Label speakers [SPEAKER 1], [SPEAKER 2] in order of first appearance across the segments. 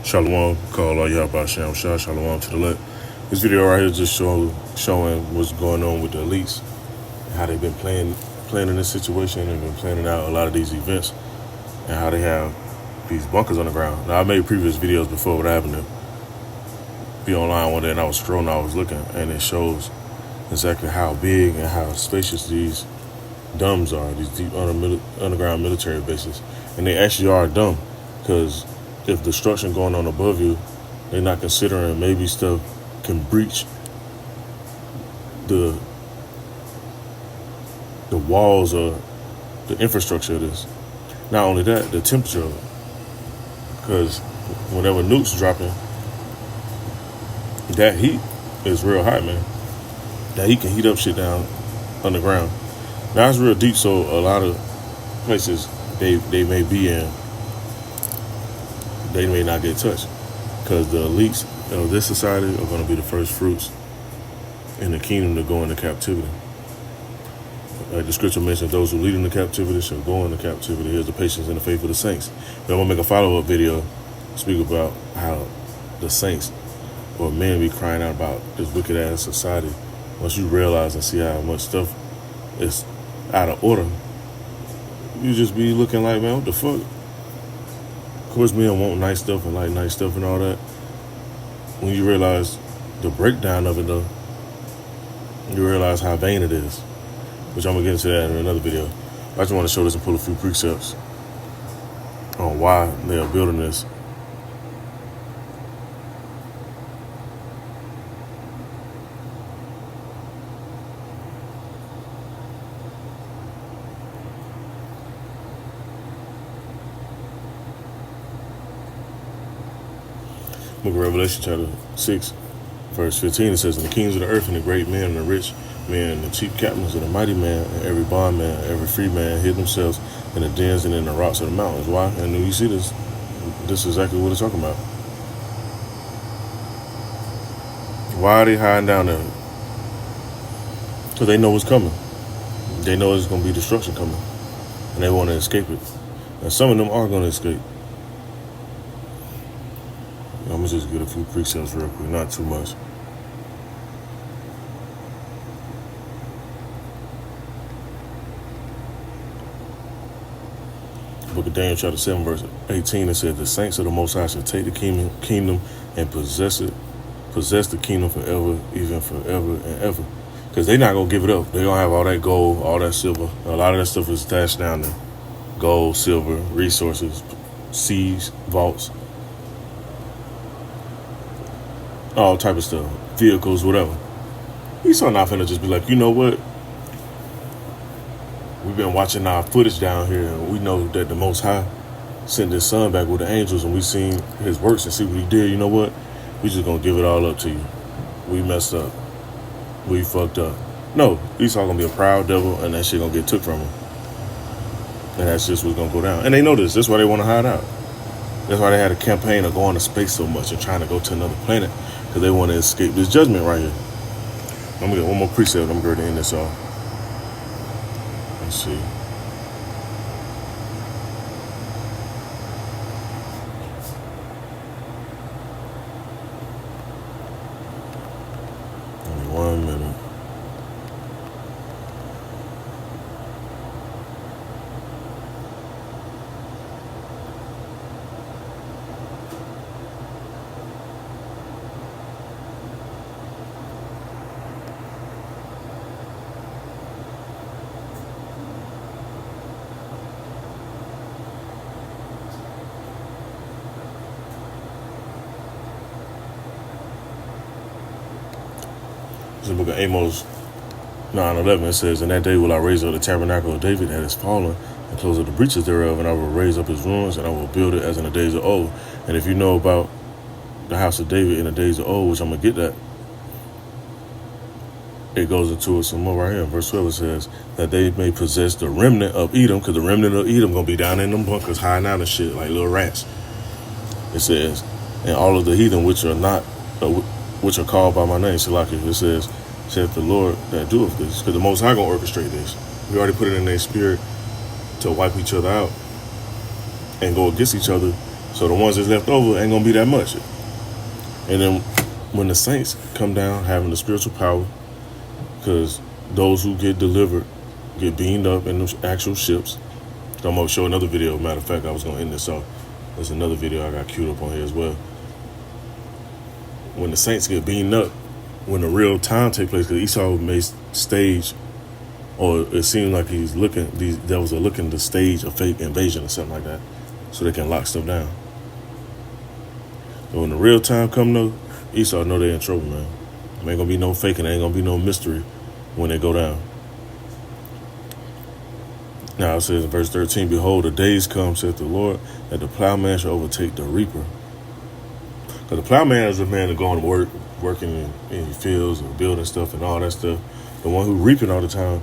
[SPEAKER 1] Shalom, call all y'all about Shalom Shah, Shalom to the left. This video right here is just showing what's going on with the elites, how they've been planning this situation and been planning out a lot of these events, and how they have these bunkers on the ground. Now, I made previous videos before what happened to be online one day, and I was scrolling, I was looking, and it shows exactly how big and how spacious these domes are, these deep underground military bases. And they actually are dumb, because if destruction going on above you, they're not considering maybe stuff can breach the walls or the infrastructure of this. Not only that, the temperature of it. Because whenever nukes dropping, that heat is real hot, man. That heat can heat up shit down underground. Now it's real deep, so a lot of places they may be in, they may not get touched, because the elites of this society are going to be the first fruits in the kingdom to go into captivity. Like the scripture mentions, those who lead into captivity shall go into captivity. Here's the patience and the faith of the saints. But I'm going to make a follow-up video, speak about how the saints or men be crying out about this wicked-ass society. Once you realize and see how much stuff is out of order, you just be looking like, man, what the fuck? Of course, men want nice stuff and like nice stuff and all that. When you realize the breakdown of it, though, you realize how vain it is, which I'm going to get into that in another video. I just want to show this and pull a few precepts on why they are building this. Book of Revelation, chapter 6, verse 15, it says, "And the kings of the earth and the great men and the rich men and the chief captains and the mighty man and every bondman and every free man hid themselves in the dens and in the rocks of the mountains." Why? And you see this is exactly what it's talking about. Why are they hiding down there? Because they know what's coming. They know there's going to be destruction coming, and they want to escape it. And some of them are going to escape. I'm going to just get a few precepts real quick, not too much. Book of Daniel, chapter 7, verse 18, it says, "The saints of the Most High shall take the kingdom and possess the kingdom forever, even forever and ever." Because they're not going to give it up. They're going to have all that gold, all that silver. A lot of that stuff is stashed down there. Gold, silver, resources, seas, vaults, all type of stuff, vehicles, whatever. Esau not finna just be like, you know what? We've been watching our footage down here, and we know that the Most High sent his son back with the angels, and we seen his works and see what he did. You know what? We just gonna give it all up to you. We messed up. We fucked up. No, Esau gonna be a proud devil, and that shit gonna get took from him. And that's just what's gonna go down. And they know this. That's why they want to hide out. That's why they had a campaign of going to space so much and trying to go to another planet, because they want to escape this judgment right here. I'm gonna get one more precept. I'm going to end this off. Let's see. Only 1 minute. In the book of Amos 9:11, it says, "In that day will I raise up the tabernacle of David that is fallen, and close up the breaches thereof, and I will raise up his ruins, and I will build it as in the days of old." And if you know about the house of David in the days of old, which I'm going to get that, it goes into it some more right here. In verse 12, it says, "That they may possess the remnant of Edom," because the remnant of Edom going to be down in them bunkers, hiding out and shit like little rats. It says, "And all of the heathen which are not, which are called by my name," Salaki, it says, "saith the Lord that doeth this," because the Most High gonna orchestrate this. We already put it in their spirit to wipe each other out and go against each other, So the ones that's left over ain't gonna be that much. And then when the saints come down having the spiritual power, because those who get delivered get beamed up in the actual ships. I'm gonna show another video. Matter of fact, I was gonna end this off. There's another video I got queued up on here as well. When the saints get beamed up, when the real time take place, because Esau may stage, or it seemed like he's looking, these devils are looking to stage a fake invasion or something like that, so they can lock stuff down. But when the real time come though, Esau know they're in trouble, man. There ain't gonna be no faking, there ain't gonna be no mystery when they go down. Now it says in verse 13, behold, the days come, saith the Lord, that the plowman shall overtake the reaper. Because the plowman is a man that going to work, working in fields and building stuff and all that stuff. The one who reaping all the time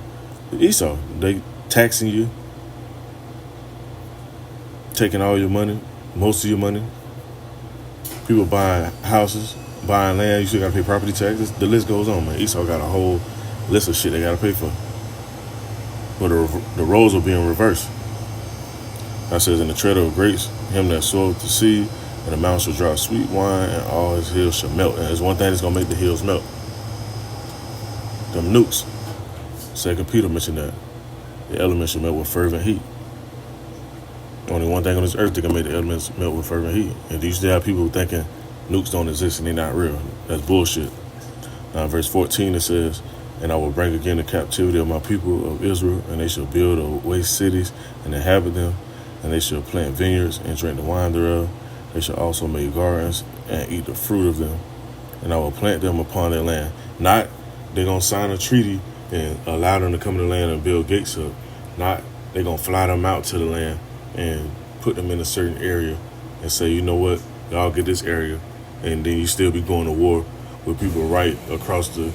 [SPEAKER 1] is Esau. They taxing you, taking all your money, most of your money. People buying houses, buying land, you still got to pay property taxes. The list goes on, man. Esau got a whole list of shit they got to pay for. But the roles are being reversed. That says, in the treader of grapes, him that soweth the seed, and the mountain shall drop sweet wine, and all his hills shall melt. And there's one thing that's going to make the hills melt. Them nukes. 2 Peter mentioned that. The elements shall melt with fervent heat. Only one thing on this earth that can make the elements melt with fervent heat. And you still have people thinking nukes don't exist and they're not real. That's bullshit. Now in verse 14 it says, and I will bring again the captivity of my people of Israel, and they shall build waste cities and inhabit them, and they shall plant vineyards and drink the wine thereof. They shall also make gardens and eat the fruit of them, and I will plant them upon their land. Not they're going to sign a treaty and allow them to come to the land and build gates up. Not they're going to fly them out to the land and put them in a certain area and say, you know what, y'all get this area, and then you still be going to war with people right across the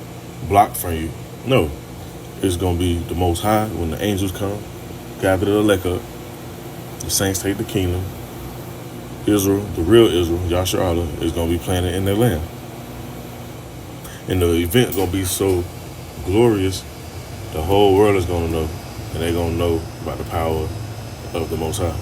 [SPEAKER 1] block from you. No, it's going to be the Most High when the angels come, gather the elect up, the saints take the kingdom. Israel, the real Israel, Yasharala, is going to be planted in their land. And the event going to be so glorious, the whole world is going to know, and they're going to know about the power of the Most High.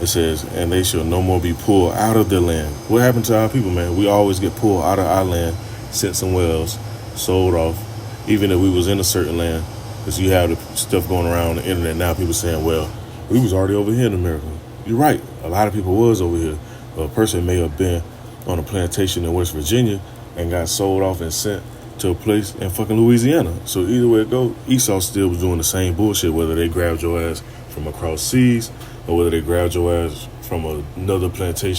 [SPEAKER 1] It says, and they shall no more be pulled out of their land. What happened to our people, man? We always get pulled out of our land, sent somewhere else, sold off, even if we was in a certain land. Because you have the stuff going around on the internet now, people saying, well, we was already over here in America. You're right. A lot of people was over here. But a person may have been on a plantation in West Virginia and got sold off and sent to a place in fucking Louisiana. So either way it go, Esau still was doing the same bullshit, whether they grabbed your ass from across seas or whether they grabbed your ass from another plantation